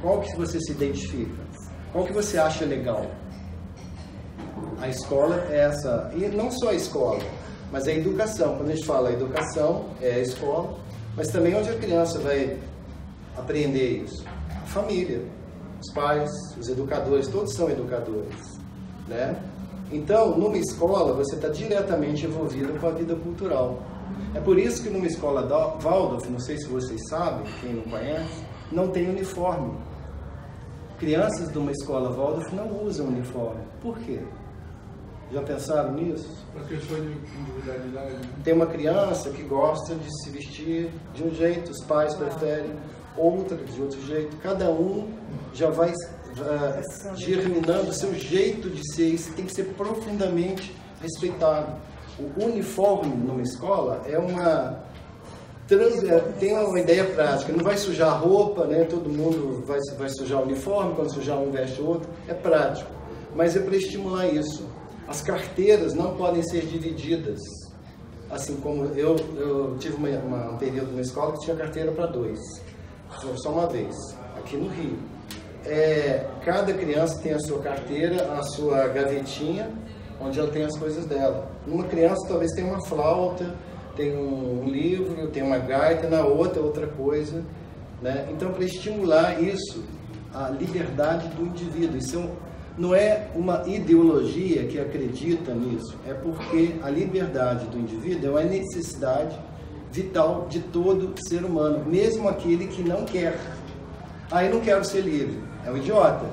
Qual que você se identifica? Qual que você acha legal? A escola é essa, e não só a escola, mas a educação. Quando a gente fala educação, é a escola, mas também onde a criança vai aprender isso? A família, os pais, os educadores, todos são educadores, né? Então, numa escola, você está diretamente envolvido com a vida cultural. É por isso que numa escola Waldorf, não sei se vocês sabem, quem não conhece, não tem uniforme. Crianças de uma escola Waldorf não usam uniforme. Por quê? Já pensaram nisso? Por questão de individualidade. Tem uma criança que gosta de se vestir de um jeito, os pais preferem outra de outro jeito. Cada um já vai germinando o seu jeito de ser. Isso tem que ser profundamente respeitado. O uniforme numa escola é tem uma ideia prática. Não vai sujar a roupa, né? Todo mundo vai sujar o uniforme, quando sujar um veste o outro. É prático, mas é para estimular isso. As carteiras não podem ser divididas. Assim como eu tive um período na escola que tinha carteira para 2, só uma vez, aqui no Rio. Cada criança tem a sua carteira, a sua gavetinha, onde ela tem as coisas dela. Uma criança talvez tenha uma flauta, tem um livro, tem uma gaita, na outra coisa, né? Então, para estimular isso, a liberdade do indivíduo. Isso não é uma ideologia que acredita nisso, é porque a liberdade do indivíduo é uma necessidade vital de todo ser humano, mesmo aquele que não quer. Eu não quero ser livre, é um idiota,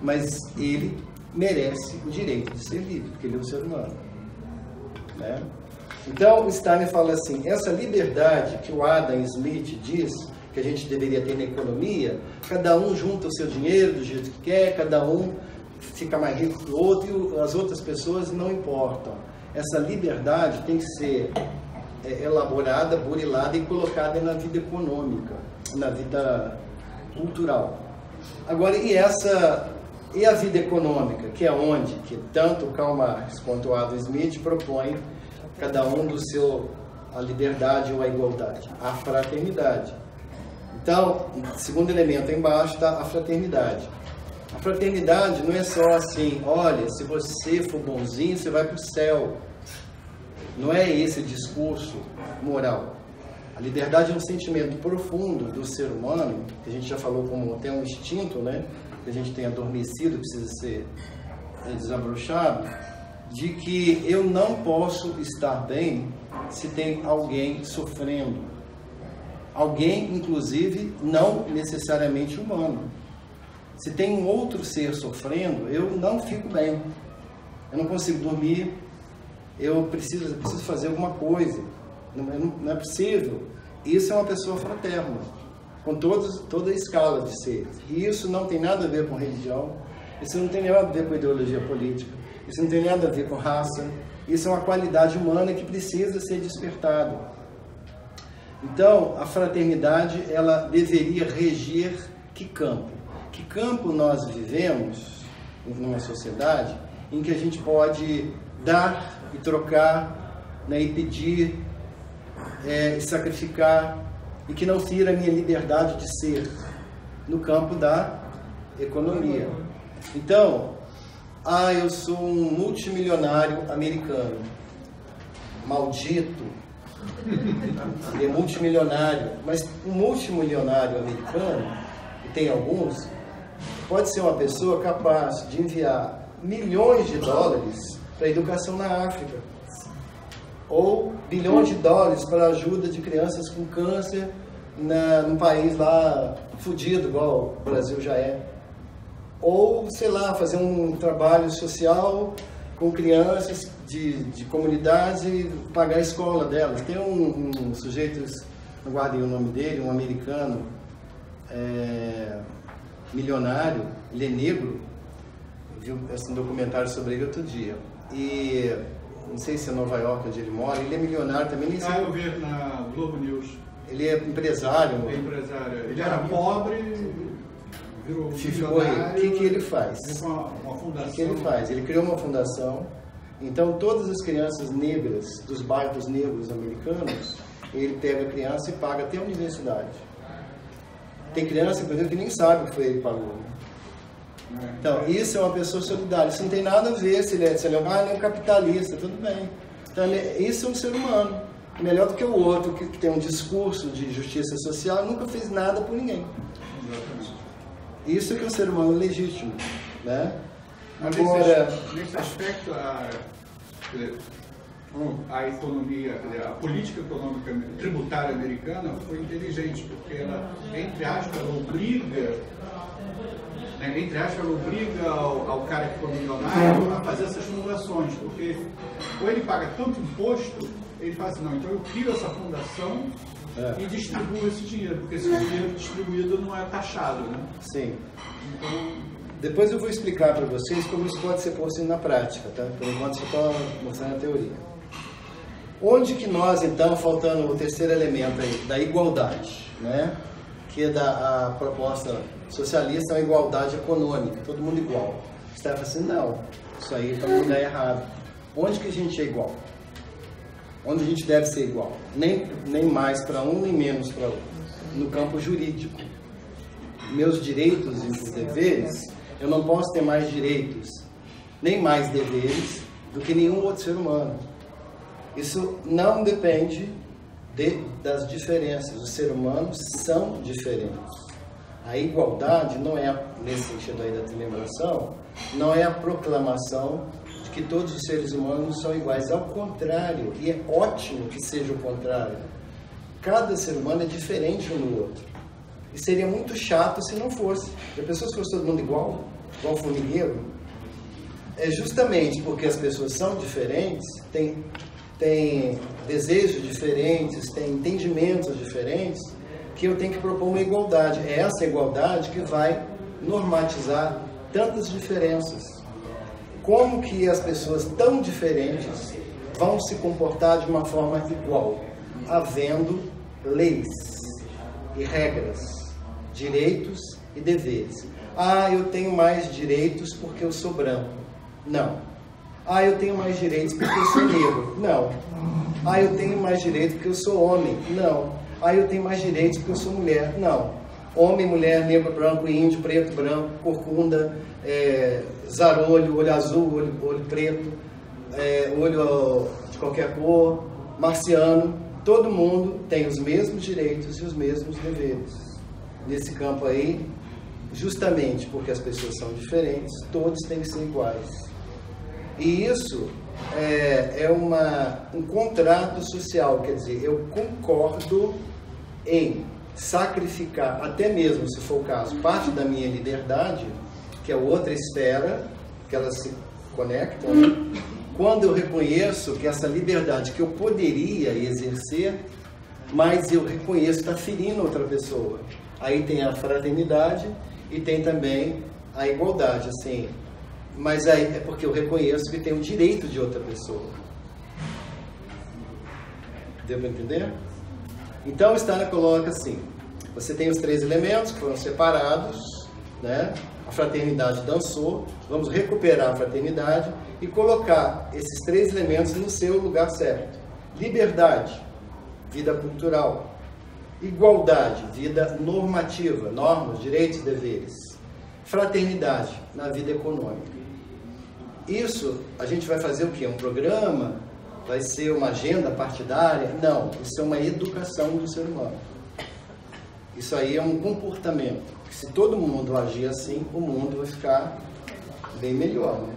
mas ele merece o direito de ser livre, porque ele é um ser humano, né? Então, Steiner fala assim, essa liberdade que o Adam Smith diz que a gente deveria ter na economia, cada um junta o seu dinheiro do jeito que quer, cada um fica mais rico que o outro e as outras pessoas não importam. Essa liberdade tem que ser elaborada, burilada e colocada na vida econômica, na vida cultural. Agora, e a vida econômica, que é onde que tanto Karl Marx quanto Adam Smith propõem cada um a liberdade ou a igualdade, a fraternidade. Então, o segundo elemento aí embaixo está a fraternidade. A fraternidade não é só assim, olha, se você for bonzinho, você vai para o céu. Não é esse discurso moral. A liberdade é um sentimento profundo do ser humano, que a gente já falou como até um instinto, né? Que a gente tem adormecido, precisa ser desabrochado, de que eu não posso estar bem se tem alguém sofrendo. Alguém, inclusive, não necessariamente humano. Se tem um outro ser sofrendo, eu não fico bem. Eu não consigo dormir, eu preciso fazer alguma coisa. Não é possível. Isso é uma pessoa fraterna, com toda a escala de seres. E isso não tem nada a ver com religião, isso não tem nada a ver com ideologia política, isso não tem nada a ver com raça, isso é uma qualidade humana que precisa ser despertada. Então, a fraternidade, ela deveria reger que campo? Que campo nós vivemos numa sociedade em que a gente pode dar e trocar, né, e pedir, e sacrificar, e que não tira a minha liberdade de ser no campo da economia. Então, eu sou um multimilionário americano. Maldito. Ele é multimilionário. Mas um multimilionário americano, e tem alguns, pode ser uma pessoa capaz de enviar milhões de dólares para a educação na África. Ou bilhões de dólares para a ajuda de crianças com câncer num país lá fudido, igual o Brasil já é. Ou, sei lá, fazer um trabalho social com crianças de comunidades e pagar a escola delas. Tem um sujeito, não guardei o nome dele, um americano, milionário, ele é negro, vi um documentário sobre ele outro dia. E não sei se é Nova York onde ele mora, ele é milionário também. Nem sei. Eu vi na Globo News. Ele é empresário. É empresário. Ele era pobre, virou milionário. O que ele faz? Uma fundação. O que ele faz? Ele criou uma fundação. Então, todas as crianças negras dos bairros negros americanos, ele pega a criança e paga até a universidade. Tem criança, por exemplo, que nem sabe o que foi ele pagou. Então, isso é uma pessoa solidária. Isso não tem nada a ver se ele é um capitalista, tudo bem. Então, isso é um ser humano. Melhor do que o outro, que tem um discurso de justiça social e nunca fez nada por ninguém. Isso é que é um ser humano legítimo, né? Agora, nesse aspecto, a economia, a política econômica tributária americana foi inteligente, porque ela, entre aspas, obriga ao cara que for milionário a fazer essas fundações, porque ou ele paga tanto imposto, ele fala assim, não, então eu crio essa fundação e distribuo esse dinheiro, porque esse dinheiro distribuído não é taxado, né? Sim. Então, depois eu vou explicar para vocês como isso pode ser posto na prática, tá? Por enquanto só estou mostrando a teoria. Onde que nós, então, faltando o terceiro elemento aí, da igualdade, né? Que é a proposta socialista, é uma igualdade econômica, todo mundo igual. Você está assim, não, isso aí está no lugar errado. Onde que a gente é igual? Onde a gente deve ser igual? Nem mais para um, nem menos para outro. No campo jurídico. Meus direitos e deveres, eu não posso ter mais direitos, nem mais deveres, do que nenhum outro ser humano. Isso não depende das diferenças. Os seres humanos são diferentes. A igualdade não é, nesse sentido aí da lembração, não é a proclamação de que todos os seres humanos são iguais. Ao contrário, e é ótimo que seja o contrário. Cada ser humano é diferente um do outro. E seria muito chato se não fosse. Já pensou se fosse todo mundo igual formigueiro? É justamente porque as pessoas são diferentes, têm desejos diferentes, têm entendimentos diferentes, que eu tenho que propor uma igualdade. É essa igualdade que vai normatizar tantas diferenças. Como que as pessoas tão diferentes vão se comportar de uma forma igual? Havendo leis e regras, direitos e deveres. Ah, eu tenho mais direitos porque eu sou branco. Não. Ah, eu tenho mais direitos porque eu sou negro. Não. Ah, eu tenho mais direitos porque eu sou homem. Não. Ah, eu tenho mais direitos porque eu sou mulher. Não. Homem, mulher, negro, branco, índio, preto, branco, corcunda, zarolho, olho azul, olho preto, olho de qualquer cor, marciano. Todo mundo tem os mesmos direitos e os mesmos deveres. Nesse campo aí, justamente porque as pessoas são diferentes, todos têm que ser iguais. E isso é um contrato social, quer dizer, eu concordo em sacrificar, até mesmo, se for o caso, parte da minha liberdade, que é outra esfera, que elas se conectam, né? Quando eu reconheço que essa liberdade que eu poderia exercer, mas eu reconheço que está ferindo outra pessoa. Aí tem a fraternidade e tem também a igualdade, assim. Mas aí é porque eu reconheço que tem o direito de outra pessoa. Deu para entender? Então o Steiner coloca assim, você tem os três elementos que foram separados, né? A fraternidade dançou, vamos recuperar a fraternidade e colocar esses três elementos no seu lugar certo. Liberdade, vida cultural. Igualdade, vida normativa, normas, direitos e deveres. Fraternidade, na vida econômica. Isso, a gente vai fazer o quê? Um programa? Vai ser uma agenda partidária? Não, isso é uma educação do ser humano. Isso aí é um comportamento. Se todo mundo agir assim, o mundo vai ficar bem melhor, né?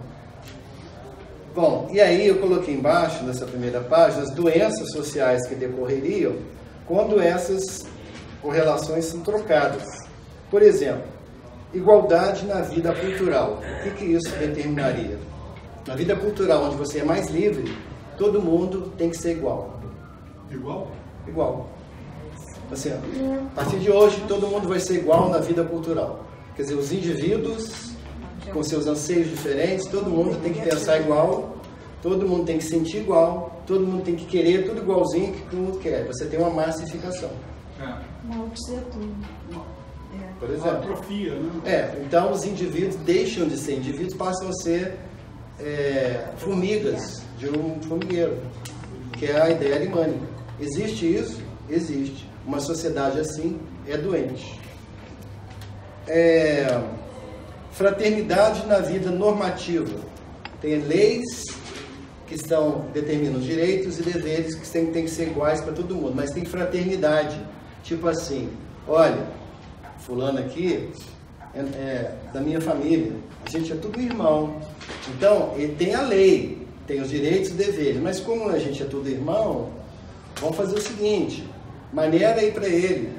Bom, e aí eu coloquei embaixo, nessa primeira página, as doenças sociais que decorreriam quando essas correlações são trocadas. Por exemplo, igualdade na vida cultural. O que isso determinaria? Na vida cultural, onde você é mais livre, todo mundo tem que ser igual. Igual? Igual. Assim, a partir de hoje, todo mundo vai ser igual na vida cultural. Quer dizer, os indivíduos, com seus anseios diferentes, todo mundo tem que pensar igual, todo mundo tem que sentir igual, todo mundo tem que querer tudo igualzinho que todo mundo quer. Você tem uma massificação. Por exemplo. Atrofia, né? Então os indivíduos deixam de ser indivíduos, passam a ser formigas de um formigueiro, que é a ideia alimânica. Existe isso? Existe. Uma sociedade assim é doente. Fraternidade na vida normativa. Tem leis que determinam direitos e deveres que têm que ser iguais para todo mundo, mas tem fraternidade. Tipo assim, olha, fulano aqui é da minha família, a gente é tudo irmão. Então, ele tem a lei, tem os direitos e deveres, mas como a gente é tudo irmão, vamos fazer o seguinte, maneira aí para ele.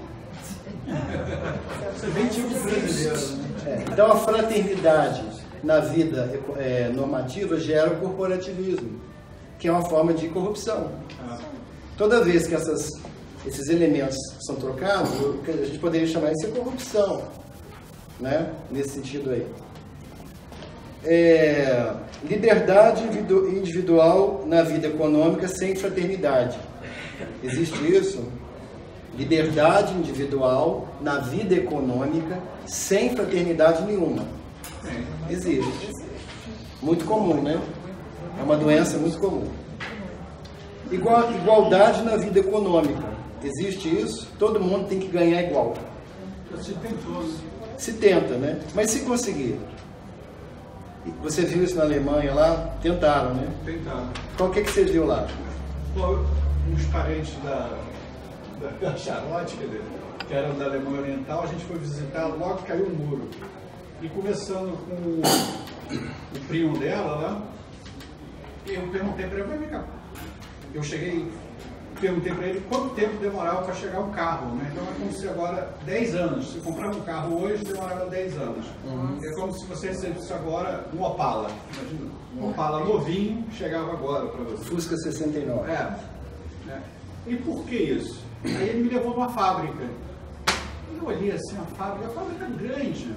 Você vem tipo brasileiro, né? Então a fraternidade na vida normativa gera o corporativismo, que é uma forma de corrupção. Toda vez que esses elementos são trocados, a gente poderia chamar isso de corrupção, né? Nesse sentido aí. Liberdade individual na vida econômica sem fraternidade. Existe isso? Liberdade individual na vida econômica sem fraternidade nenhuma. Existe. Muito comum, né? É uma doença muito comum. Igualdade na vida econômica. Existe isso? Todo mundo tem que ganhar igual. Se tentou. Se tenta, né? Mas se conseguir. Você viu isso na Alemanha lá? Tentaram, né? Tentaram. Qual que você viu lá? Uns parentes da Charlotte, que eram da Alemanha Oriental, a gente foi visitar, logo caiu um muro. E conversando com o primo dela lá, eu perguntei para ele, perguntei para ele quanto tempo demorava para chegar um carro, né? Então é como se agora 10 anos, se comprava um carro hoje, demorava 10 anos. É como se você recebesse agora um Opala, imagina, um Opala novinho, chegava agora para você. Fusca 69. E por que isso? Aí ele me levou numa fábrica. Eu olhei assim a fábrica grande,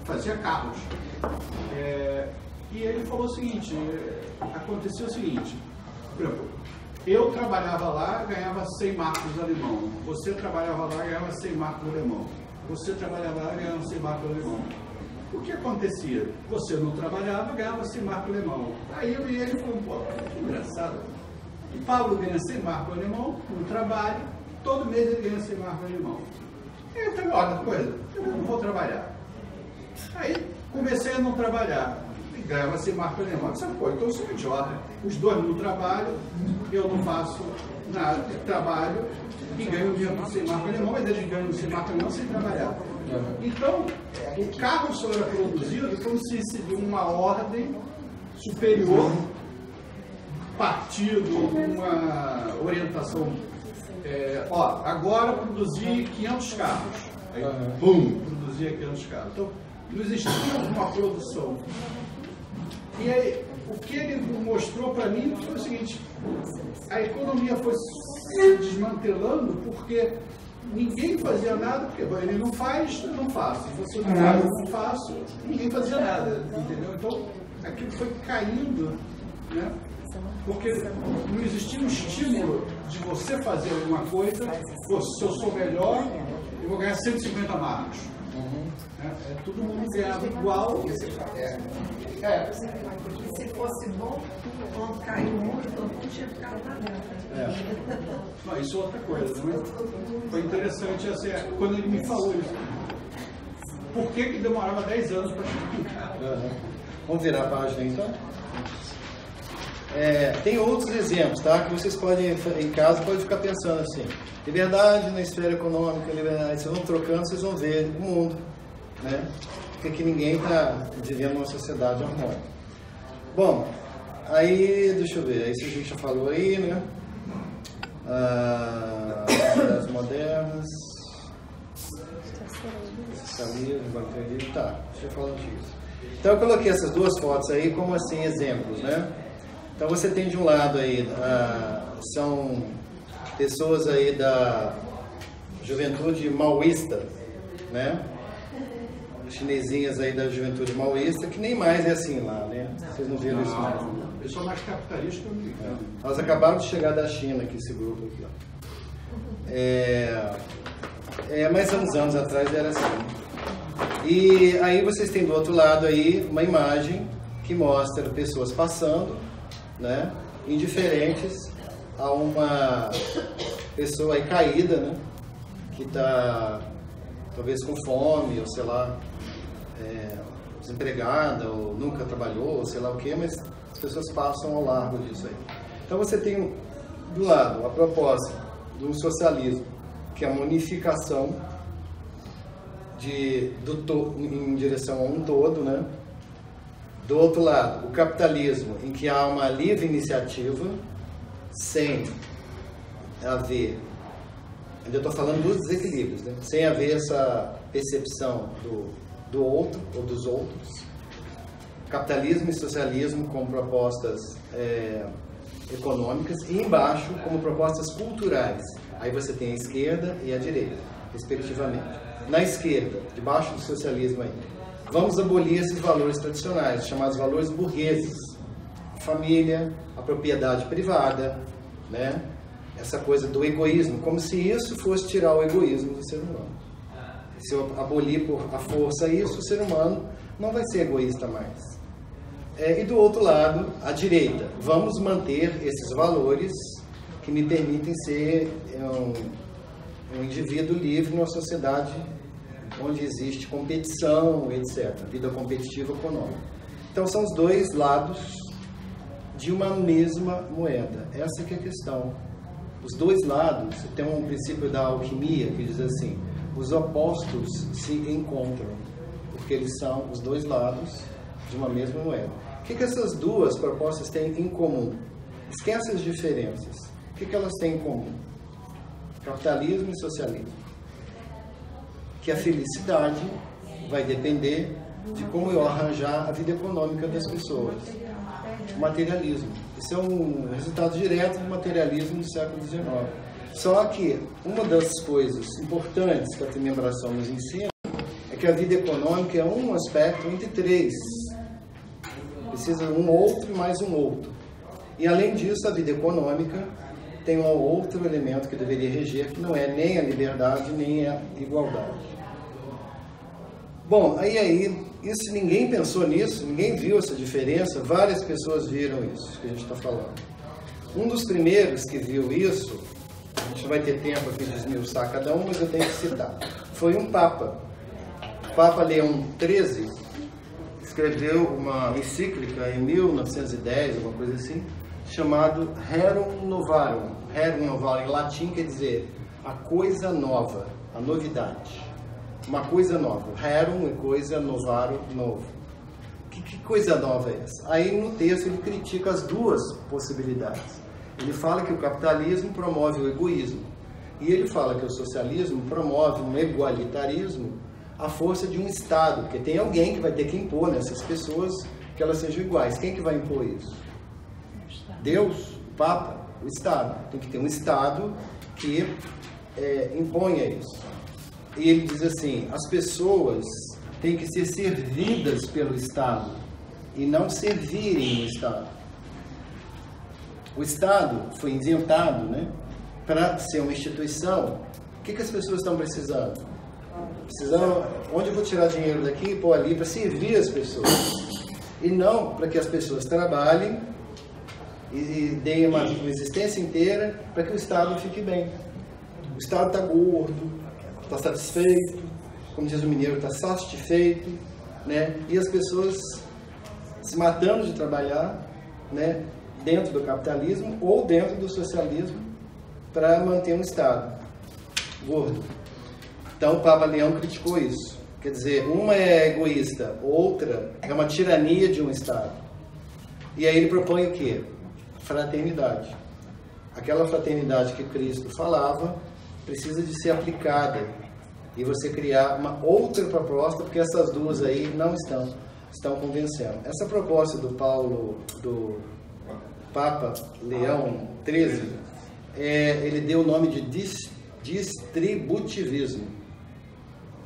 fazia carros. E ele falou o seguinte, aconteceu o seguinte, por exemplo, eu trabalhava lá, ganhava 100 marcos alemão. Você trabalhava lá, ganhava 100 marcos alemão. Você trabalhava lá, ganhava 100 marcos alemão. O que acontecia? Você não trabalhava, ganhava 100 marcos alemão. Aí eu e ele fomos, pô, que engraçado. E Pablo ganha 100 marcos alemão no trabalho, todo mês ele ganha 100 marcos alemão. Aí eu falei, olha, coisa, eu não vou trabalhar. Aí comecei a não trabalhar. E ganhava 100 marcos alemão. Eu disse, pô, então eu sou um idiota. Os dois não trabalham, eu não faço nada, trabalho e ganho dinheiro com 100 marcos alemão, mas eles ganham 100 marcos alemão sem trabalhar. Então, o carro só era produzido como se seguisse uma ordem superior, partido, uma orientação. Agora produzir 500 carros. Aí, produzia 500 carros. Então, não existia uma produção. E aí, o que ele mostrou para mim foi o seguinte: a economia foi se desmantelando porque ninguém fazia nada, porque ele não faz, eu não faço. Você não faz, eu não faço, ninguém fazia nada, entendeu? Então, aquilo foi caindo, né? Porque não existia um estímulo de você fazer alguma coisa. Pô, se eu sou melhor, eu vou ganhar 150 marcos. Todo mundo ganhava igual. Se fosse bom, quando caiu o mundo, todo mundo tinha ficado na dentro. Não, isso é outra coisa, né? Foi interessante assim, quando ele me falou isso. Por que demorava 10 anos para chegar um carro? Vamos virar a página então? Tem outros exemplos, tá? Que vocês podem, em casa, podem ficar pensando assim: liberdade na esfera econômica, liberdade. Vocês vão trocando, vocês vão ver o mundo, né? Porque aqui ninguém está vivendo uma sociedade harmônica. Bom, aí, deixa eu ver, isso a gente já falou aí, né? As modernas, socialismo, bancarismo, tá, deixa eu falar disso. Então eu coloquei essas duas fotos aí como assim exemplos, né? Então você tem de um lado aí, são pessoas aí da juventude maoísta, né? Chinesinhas aí da juventude maoísta, que nem mais é assim lá, né? Vocês não viram isso mais? Eu sou mais capitalista americano. Nós acabamos de chegar da China, aqui, esse grupo aqui, ó. Mas há uns anos atrás era assim. E aí vocês têm do outro lado aí uma imagem que mostra pessoas passando, né? Indiferentes a uma pessoa aí caída, né? Que está talvez com fome, ou sei lá, desempregada, ou nunca trabalhou, ou sei lá o que, mas as pessoas passam ao largo disso aí. Então você tem, do lado, a proposta do socialismo, que é a unificação em direção a um todo, né? Do outro lado, o capitalismo, em que há uma livre iniciativa, sem haver, ainda estou falando dos desequilíbrios, né? Sem haver essa percepção do outro ou dos outros. Capitalismo e socialismo com propostas econômicas, e embaixo como propostas culturais. Aí você tem a esquerda e a direita, respectivamente. Na esquerda, debaixo do socialismo aí, vamos abolir esses valores tradicionais, chamados valores burgueses. A família, a propriedade privada, né? Essa coisa do egoísmo, como se isso fosse tirar o egoísmo do ser humano. Se eu abolir por a força isso, o ser humano não vai ser egoísta mais. E do outro lado, a direita. Vamos manter esses valores que me permitem ser um indivíduo livre numa sociedade onde existe competição, etc. Vida competitiva econômica. Então são os dois lados de uma mesma moeda. Essa que é a questão. Os dois lados, tem um princípio da alquimia que diz assim, os opostos se encontram, porque eles são os dois lados de uma mesma moeda. O que essas duas propostas têm em comum? Esquece as diferenças. O que elas têm em comum? Capitalismo e socialismo. Que a felicidade vai depender de como eu arranjar a vida econômica das pessoas. O materialismo. Isso é um resultado direto do materialismo do século XIX. Só que uma das coisas importantes que a Tremembração nos ensina é que a vida econômica é um aspecto entre três. Precisa um outro e mais um outro. E além disso, a vida econômica tem um outro elemento que deveria reger, que não é nem a liberdade, nem a igualdade. Bom, aí isso ninguém pensou nisso, ninguém viu essa diferença, várias pessoas viram isso que a gente está falando. Um dos primeiros que viu isso, a gente não vai ter tempo aqui de esmiuçar cada um, mas eu tenho que citar, foi um Papa. O Papa Leão XIII escreveu uma encíclica em 1910, alguma coisa assim, chamado Rerum Novarum. Rerum Novarum em latim quer dizer a coisa nova, a novidade. Uma coisa nova. Rerum é coisa, novarum, novo. Que coisa nova é essa? Aí no texto ele critica as duas possibilidades. Ele fala que o capitalismo promove o egoísmo. E ele fala que o socialismo promove um igualitarismo à força de um Estado. Porque tem alguém que vai ter que impor nessas pessoas que elas sejam iguais. Quem que vai impor isso? Deus, o Papa, o Estado. Tem que ter um Estado que imponha isso. E ele diz assim, as pessoas têm que ser servidas pelo Estado e não servirem o Estado. O Estado foi inventado, né, para ser uma instituição. O que as pessoas estão precisando? Onde eu vou tirar dinheiro daqui e pôr ali para servir as pessoas? E não para que as pessoas trabalhem e deem uma existência inteira para que o Estado fique bem. O Estado está gordo, está satisfeito, como diz o mineiro, está satisfeito, né? E as pessoas se matando de trabalhar, né, dentro do capitalismo ou dentro do socialismo para manter um Estado gordo. Então o Papa Leão criticou isso. Quer dizer, uma é egoísta, outra é uma tirania de um Estado. E aí ele propõe o quê? Fraternidade. Aquela fraternidade que Cristo falava precisa de ser aplicada e você criar uma outra proposta, porque essas duas aí não estão convencendo. Essa proposta do Papa Leão XIII, ele deu o nome de distributivismo.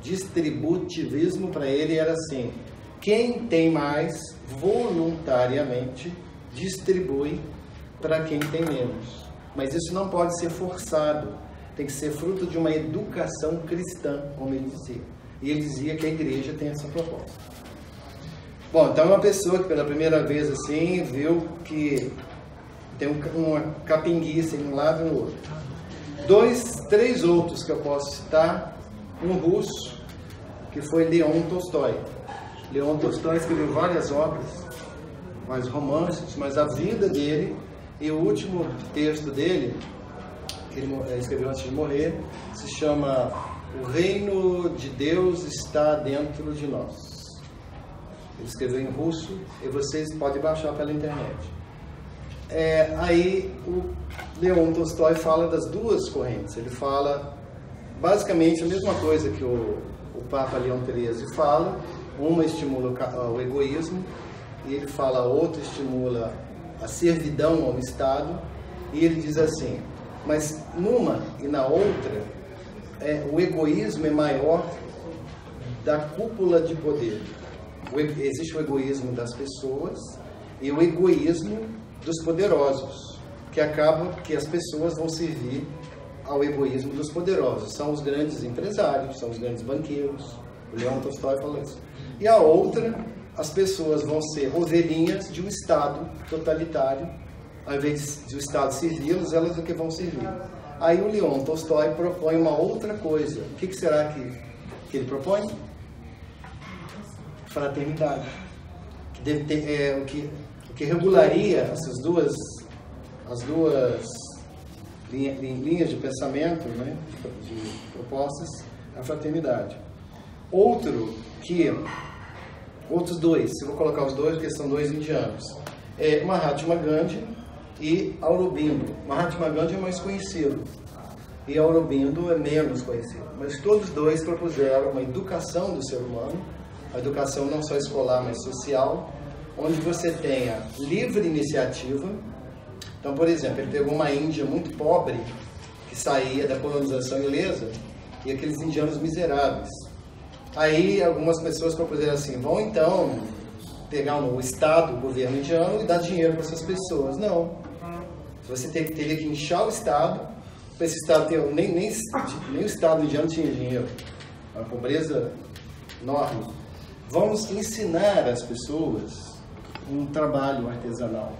Distributivismo para ele era assim, quem tem mais voluntariamente distribui para quem tem menos. Mas isso não pode ser forçado. Tem que ser fruto de uma educação cristã, como ele dizia. E ele dizia que a igreja tem essa proposta. Bom, então uma pessoa que pela primeira vez assim viu que tem uma capinguice em um lado e no outro. 3 outros que eu posso citar. um russo, que foi Leon Tolstói. Leon Tolstói escreveu várias obras, mais romances, mas a vida dele e o último texto dele, que ele escreveu antes de morrer, se chama O Reino de Deus está dentro de nós. Ele escreveu em russo e vocês podem baixar pela internet. Aí o Leon Tolstói fala das duas correntes. Ele fala basicamente a mesma coisa que o Papa Leão XIII fala. Uma estimula o egoísmo e ele fala, a outra estimula a servidão ao Estado. E ele diz assim, mas numa e na outra, o egoísmo é maior da cúpula de poder. Existe o egoísmo das pessoas e o egoísmo dos poderosos, que acaba que as pessoas vão servir ao egoísmo dos poderosos. São os grandes empresários, são os grandes banqueiros. O Leon Tolstói falou isso. E a outra, as pessoas vão ser ovelhinhas de um Estado totalitário. Ao invés de o Estado servi-los, elas é que vão servir. Aí o Leon Tolstói propõe uma outra coisa. O que será que ele propõe? Fraternidade. Que deve ter, o que regularia essas duas linhas de pensamento, né, de propostas, a fraternidade. Outros dois, eu vou colocar os dois porque são dois indianos, Mahatma Gandhi e Aurobindo. Mahatma Gandhi é mais conhecido e Aurobindo é menos conhecido, mas todos dois propuseram uma educação do ser humano, a educação não só escolar, mas social, onde você tenha livre iniciativa. Então, por exemplo, ele pegou uma Índia muito pobre, que saía da colonização inglesa, e aqueles indianos miseráveis. Aí algumas pessoas propuseram assim, vão então pegar o Estado, o governo indiano, e dar dinheiro para essas pessoas. Não. Você teria que inchar o Estado, para esse Estado ter... Nem o Estado indiano tinha dinheiro. Uma pobreza enorme. Vamos ensinar as pessoas um trabalho artesanal.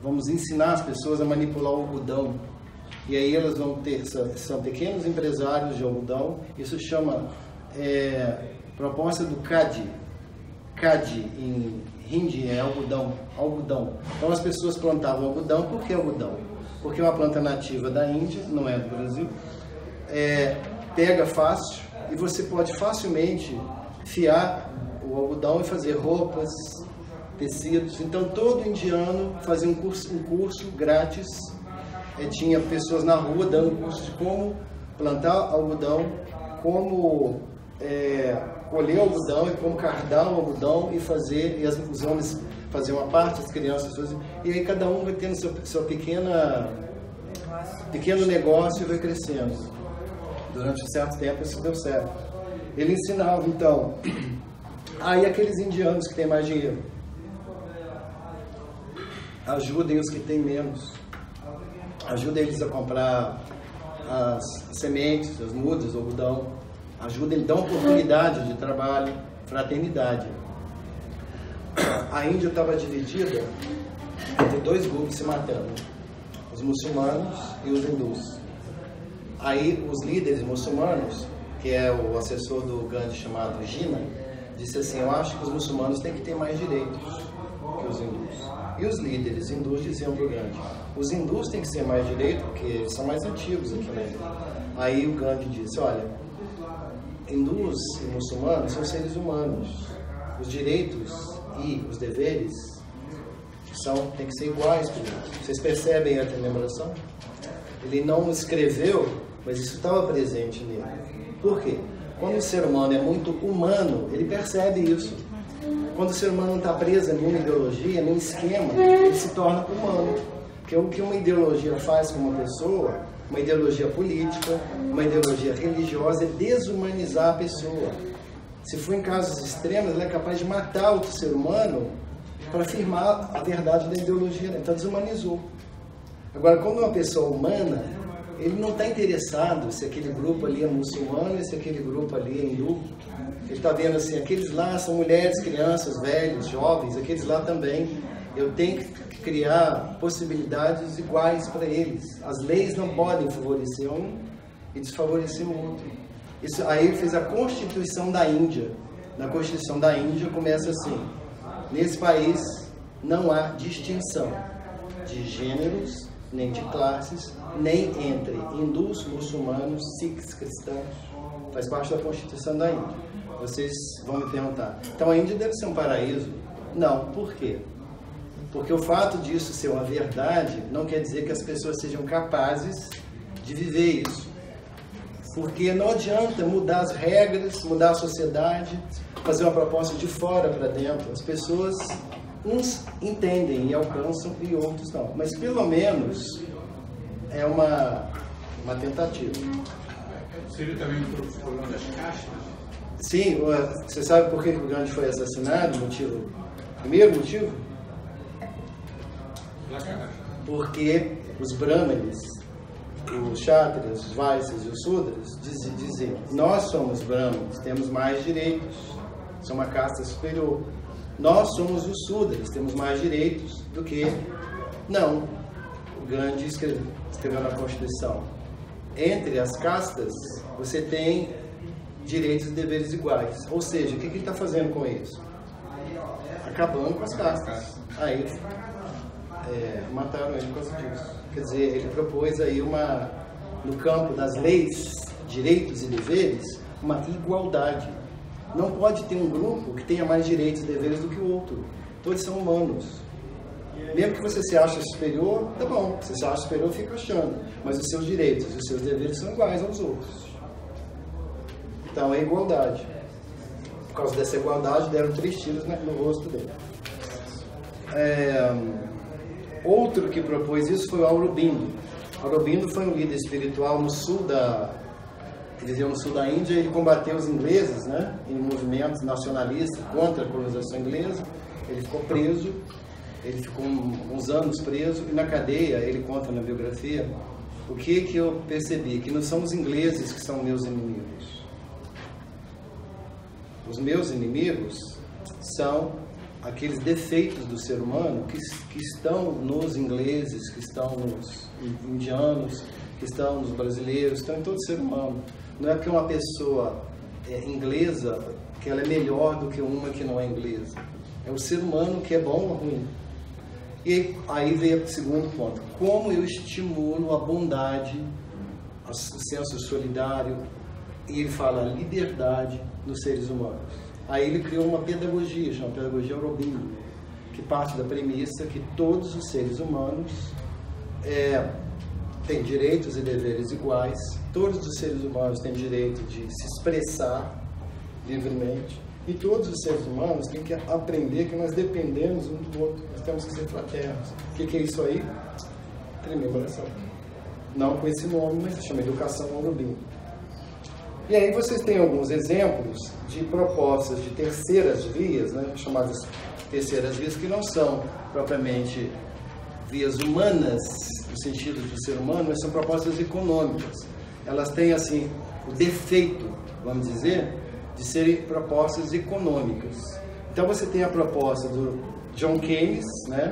Vamos ensinar as pessoas a manipular o algodão. E aí elas vão ter, são pequenos empresários de algodão. Isso chama proposta do Khadi. Khadi em hindi é algodão. Então as pessoas plantavam algodão. Por que algodão? Porque é uma planta nativa da Índia, não é do Brasil. Pega fácil e você pode facilmente fiar o algodão e fazer roupas, tecidos. Então todo indiano fazia um curso grátis. Tinha pessoas na rua dando curso de como plantar algodão, como colher algodão e como cardar o algodão e fazer, e os homens faziam uma parte, as crianças faziam, e aí cada um vai tendo seu pequeno negócio e vai crescendo. Durante um certo tempo isso deu certo. Ele ensinava, então, aí aqueles indianos que têm mais dinheiro, ajudem os que têm menos. Ajudem eles a comprar as sementes, as mudas, o algodão. Ajudem, dão oportunidade de trabalho, fraternidade. A Índia estava dividida entre dois grupos se matando, os muçulmanos e os hindus. Aí os líderes muçulmanos, que é o assessor do Gandhi chamado Jinnah, disse assim, eu acho que os muçulmanos têm que ter mais direitos que os hindus. E os líderes hindus diziam para o Gandhi, os hindus têm que ser mais direitos porque eles são mais antigos aqui na Índia. Aí o Gandhi disse, olha, hindus e muçulmanos são seres humanos. Os direitos e os deveres têm que ser iguais para eles. Vocês percebem a lembração? Ele não escreveu, mas isso estava presente nele. Por quê? Quando o ser humano é muito humano, ele percebe isso. Quando o ser humano não está preso em nenhuma ideologia, nenhum esquema, ele se torna humano. Porque o que uma ideologia faz com uma pessoa, uma ideologia política, uma ideologia religiosa, é desumanizar a pessoa. Se for em casos extremos, ela é capaz de matar outro ser humano para afirmar a verdade da ideologia. Então desumanizou. Agora, quando uma pessoa humana, ele não está interessado se aquele grupo ali é muçulmano e se aquele grupo ali é hindu. Ele está vendo assim, aqueles lá são mulheres, crianças, velhos, jovens, aqueles lá também. Eu tenho que criar possibilidades iguais para eles. As leis não podem favorecer um e desfavorecer o outro. Aí ele fez a Constituição da Índia. Na Constituição da Índia começa assim: nesse país não há distinção de gêneros, nem de classes, nem entre hindus, muçulmanos, sikhs, cristãos. Faz parte da Constituição da Índia. Vocês vão me perguntar, então a Índia deve ser um paraíso? Não. Por quê? Porque o fato disso ser uma verdade não quer dizer que as pessoas sejam capazes de viver isso. Porque não adianta mudar as regras, mudar a sociedade, fazer uma proposta de fora para dentro. As pessoas, uns entendem e alcançam e outros não. Mas pelo menos é uma tentativa. Seria também o problema das castas? Sim, você sabe por que o Gandhi foi assassinado? Primeiro motivo? Porque os brahmanes, os kshatriyas, os vaishyas e os sudras diziam: nós somos brahmanes, temos mais direitos, somos uma casta superior. Nós somos os sudras, temos mais direitos do que... Não. O Gandhi escreveu na Constituição: entre as castas você tem direitos e deveres iguais. Ou seja, o que ele está fazendo com isso? Acabando com as castas. Aí mataram ele por causa disso. Quer dizer, ele propôs aí no campo das leis, direitos e deveres, uma igualdade. Não pode ter um grupo que tenha mais direitos e deveres do que o outro. Todos são humanos. Mesmo que você se ache superior, tá bom. Se você se acha superior, fica achando. Mas os seus direitos e os seus deveres são iguais aos outros. Então é igualdade. Por causa dessa igualdade, deram 3 tiros no rosto dele. Outro que propôs isso foi o Aurobindo. Aurobindo foi um líder espiritual no sul da Índia. Ele combateu os ingleses, né, em movimentos nacionalistas contra a colonização inglesa. Ele ficou preso, ele ficou uns anos preso, e na cadeia, ele conta na biografia, o que eu percebi? Que não são os ingleses que são meus inimigos. Os meus inimigos são aqueles defeitos do ser humano que estão nos ingleses, que estão nos indianos, que estão nos brasileiros, estão em todo ser humano. Não é porque uma pessoa é inglesa que ela é melhor do que uma que não é inglesa. É o ser humano que é bom ou ruim. E aí veio o segundo ponto: como eu estimulo a bondade, o senso solidário, e ele fala liberdade nos seres humanos. Aí ele criou uma pedagogia, chama Pedagogia Aurobindo, que parte da premissa que todos os seres humanos têm direitos e deveres iguais, todos os seres humanos têm direito de se expressar livremente, e todos os seres humanos têm que aprender que nós dependemos um do outro, nós temos que ser fraternos. O que é isso aí? Trememoração. Não com esse nome, mas se chama Educação Aurobindo. E aí vocês têm alguns exemplos de propostas de terceiras vias, né, chamadas terceiras vias, que não são propriamente vias humanas, no sentido do ser humano, mas são propostas econômicas. Elas têm, assim, o defeito, vamos dizer, de serem propostas econômicas. Então você tem a proposta do John Keynes, né,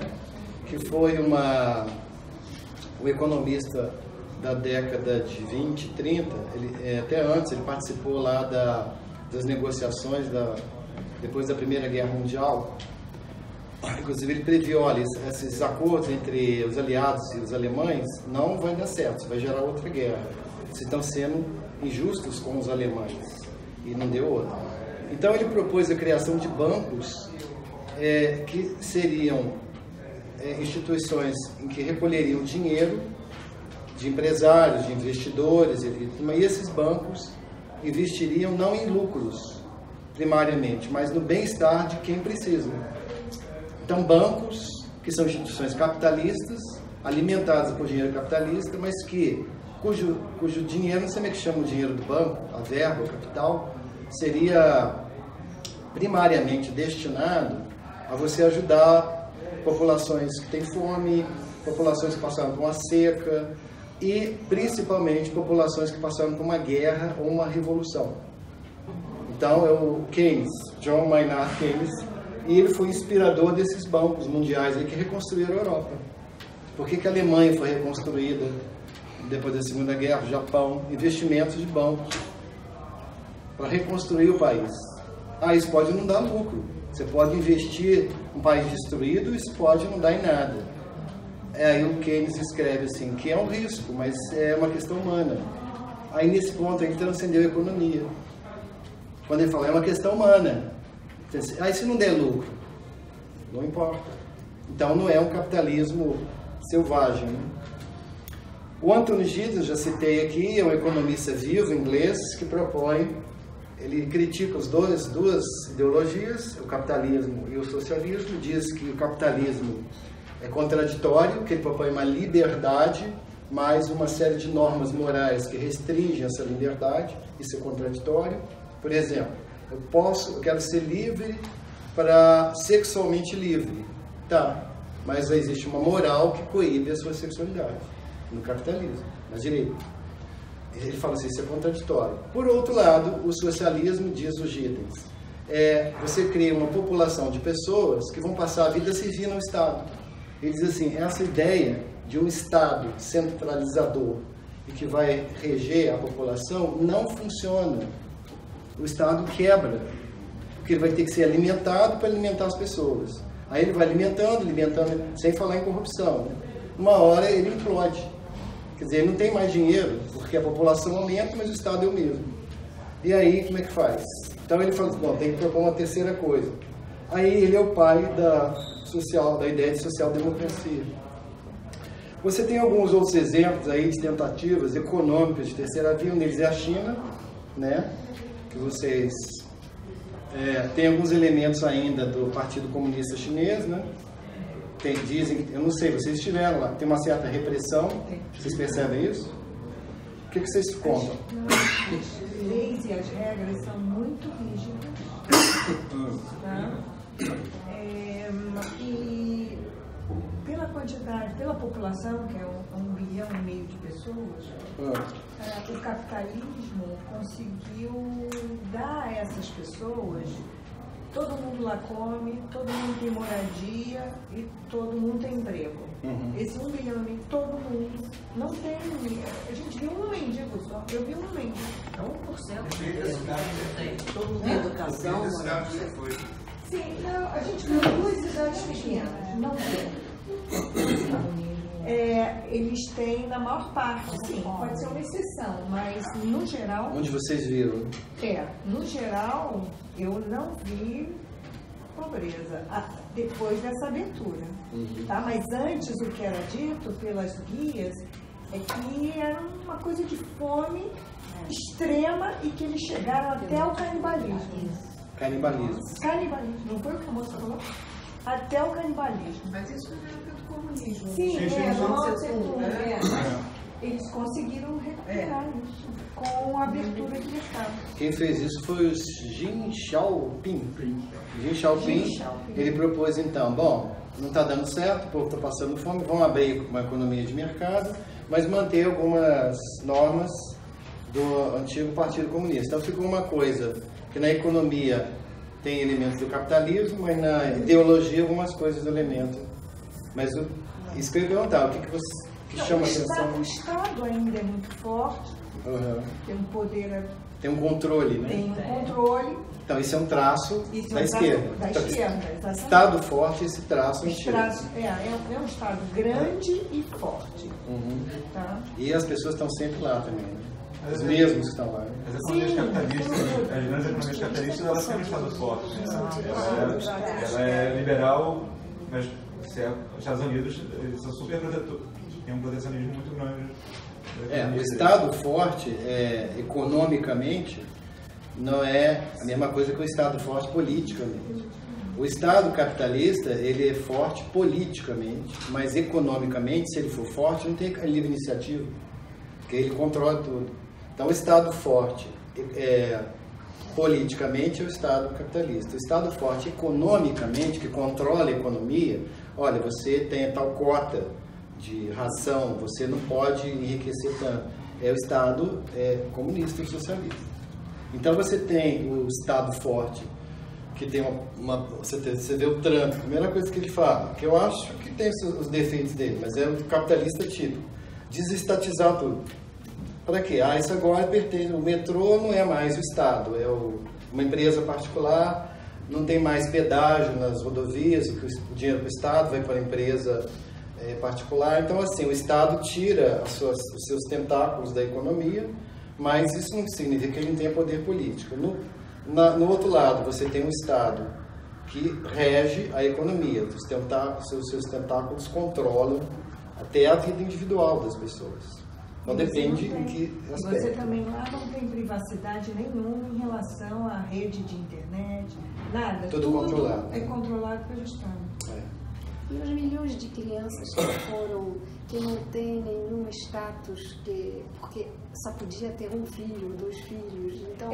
que foi um economista da década de 20, 30, até antes, ele participou lá das negociações depois da Primeira Guerra Mundial. Inclusive ele previu: olha, esses acordos entre os aliados e os alemães não vai dar certo, isso vai gerar outra guerra. Vocês estão sendo injustos com os alemães. E não deu outra. Então ele propôs a criação de bancos que seriam instituições em que recolheriam dinheiro de empresários, de investidores, e esses bancos investiriam não em lucros, primariamente, mas no bem-estar de quem precisa. Então, bancos, que são instituições capitalistas, alimentadas por dinheiro capitalista, mas cujo dinheiro, não sei como é que chama o dinheiro do banco, a verba, o capital, seria primariamente destinado a você ajudar populações que têm fome, populações que passaram por uma seca, e principalmente populações que passaram por uma guerra ou uma revolução. Então é o Keynes, John Maynard Keynes, e ele foi inspirador desses bancos mundiais aí que reconstruíram a Europa. Por que a Alemanha foi reconstruída depois da Segunda Guerra, o Japão? Investimentos de bancos para reconstruir o país. Isso pode não dar lucro. Você pode investir um país destruído, isso pode não dar em nada. Aí o Keynes escreve assim, que é um risco, mas é uma questão humana. Aí nesse ponto ele transcendeu a economia. Quando ele fala, é uma questão humana. Aí se não der lucro, não importa. Então não é um capitalismo selvagem. Né? O Anthony Giddens, já citei aqui, é um economista vivo inglês que propõe, ele critica as duas ideologias, o capitalismo e o socialismo, diz que o capitalismo é contraditório, que ele propõe uma liberdade, mais uma série de normas morais que restringem essa liberdade, isso é contraditório. Por exemplo, eu quero ser livre para sexualmente livre, tá, mas existe uma moral que coíbe a sua sexualidade, no capitalismo, na direita. Ele fala assim, isso é contraditório. Por outro lado, o socialismo, diz o Giddens, você cria uma população de pessoas que vão passar a vida servindo ao Estado. Ele diz assim, essa ideia de um Estado centralizador e que vai reger a população não funciona. O Estado quebra, porque ele vai ter que ser alimentado para alimentar as pessoas. Aí ele vai alimentando, sem falar em corrupção. Né? Uma hora ele implode. Quer dizer, ele não tem mais dinheiro, porque a população aumenta, mas o Estado é o mesmo. E aí, como é que faz? Então ele fala, bom, tem que propor uma terceira coisa. Aí ele é o pai da ideia de social-democracia. Você tem alguns outros exemplos aí de tentativas econômicas de terceira via, um deles é a China, né? Que vocês tem alguns elementos ainda do Partido Comunista Chinês, né? Dizem, eu não sei, vocês estiveram lá, tem uma certa repressão, vocês percebem isso? O que vocês contam? As leis e as regras são muito rígidas, tá? E pela quantidade, pela população, que é 1,5 bilhão de pessoas, o capitalismo conseguiu dar a essas pessoas, todo mundo lá come, todo mundo tem moradia e todo mundo tem emprego. Esse 1,5 bilhão, todo mundo não tem. A gente viu um mendigo só. Eu vi um mendigo. É 1%. Todo mundo tem educação. Sim, não, a gente viu 2 cidades pequenas. Não tem. Eles têm na maior parte, sim, pode ser uma exceção, mas no geral... Onde vocês viram? No geral, eu não vi pobreza depois dessa abertura, tá? Mas antes o que era dito pelas guias é que era uma coisa de fome extrema e que eles chegaram até o canibalismo. Canibalismo, não foi o que a moça falou? Até o canibalismo. Mas isso não era do comunismo. Sim, eles conseguiram recuperar isso com a abertura de mercado. Quem fez isso foi o Deng Xiaoping. Deng Xiaoping, ele propôs então, bom, não está dando certo, o povo está passando fome, vamos abrir uma economia de mercado, mas manter algumas normas do antigo Partido Comunista. Então ficou uma coisa que na economia tem elementos do capitalismo, mas na ideologia algumas coisas do elemento. Mas isso que eu ia perguntar, o que chama a atenção? O Estado ainda é muito forte, tem um poder... Tem um controle, né? Tem um controle. Então isso é um traço da esquerda. Da esquerda, exatamente. Estado forte, esse traço antigo. É um Estado grande e forte. Tá? E as pessoas estão sempre lá também, né? Os mesmos que estão lá. Né? As economias capitalistas, as grandes economias capitalistas, elas têm um Estado forte. Né? Ela é liberal, mas os Estados Unidos são super protetores. Tem um protecionismo muito grande. O Estado forte, economicamente, não é a mesma coisa que o Estado forte politicamente. O Estado capitalista, ele é forte politicamente, mas economicamente, se ele for forte, não tem livre iniciativa, porque ele controla tudo. Então, o Estado forte politicamente é o Estado capitalista. O Estado forte economicamente, que controla a economia, olha, você tem tal cota de ração, você não pode enriquecer tanto. É o Estado comunista e socialista. Então, você tem o Estado forte, que tem você vê o Trump, a primeira coisa que ele fala, que eu acho que tem os defeitos dele, mas é o capitalista típico, desestatizar tudo. Para quê? Isso agora pertence, o metrô não é mais o Estado, é uma empresa particular, não tem mais pedágio nas rodovias, o dinheiro para o Estado vai para a empresa particular. Então, assim, o Estado tira os seus tentáculos da economia, mas isso não significa que ele não tenha poder político. No outro lado, você tem um Estado que rege a economia, seus tentáculos controlam até a vida individual das pessoas. Então depende em que aspecto. Você também lá não tem privacidade nenhuma em relação à rede de internet, nada. Tudo controlado. É controlado pelo Estado. E os milhões de crianças que não têm nenhum status, porque só podia ter um filho, 2 filhos. Então,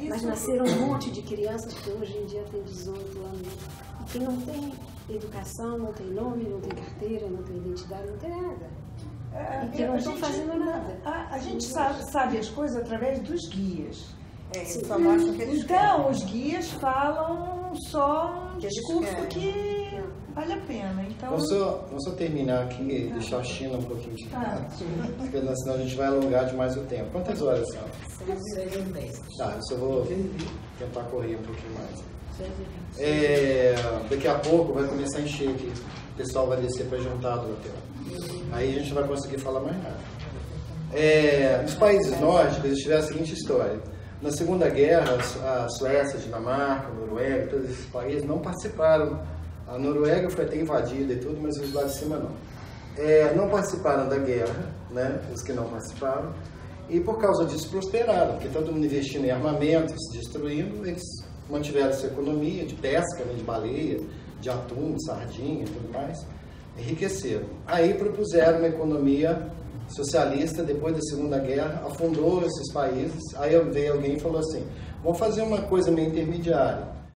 mas nasceram um monte de crianças que hoje em dia têm 18 anos. E que não tem educação, não tem nome, não tem carteira, não tem identidade, não tem nada. E que não estão fazendo nada. A gente sabe as coisas através dos guias. Só mostra que eles então, os guias falam só um discurso que vale a pena. Então, vamos só terminar aqui e deixar a China um pouquinho de lado, porque senão a gente vai alongar demais o tempo. Quantas horas são? 6h10. Tá, eu só vou tentar correr um pouquinho mais. Daqui a pouco vai começar a encher aqui. O pessoal vai descer para jantar do hotel. Aí a gente não vai conseguir falar mais nada. Nos países nórdicos, eles tiveram a seguinte história. Na Segunda Guerra, a Suécia, a Dinamarca, a Noruega, todos esses países não participaram. A Noruega foi até invadida e tudo, mas os lá de cima não. Não participaram da guerra, né? Os que não participaram. E por causa disso prosperaram, porque todo mundo investindo em armamentos, destruindo, eles mantiveram sua economia de pesca, né, de baleia, de atum, de sardinha e tudo mais, enriqueceram. Aí propuseram uma economia socialista depois da Segunda Guerra, afundou esses países. Aí veio alguém e falou assim: vamos fazer uma coisa meio intermediária.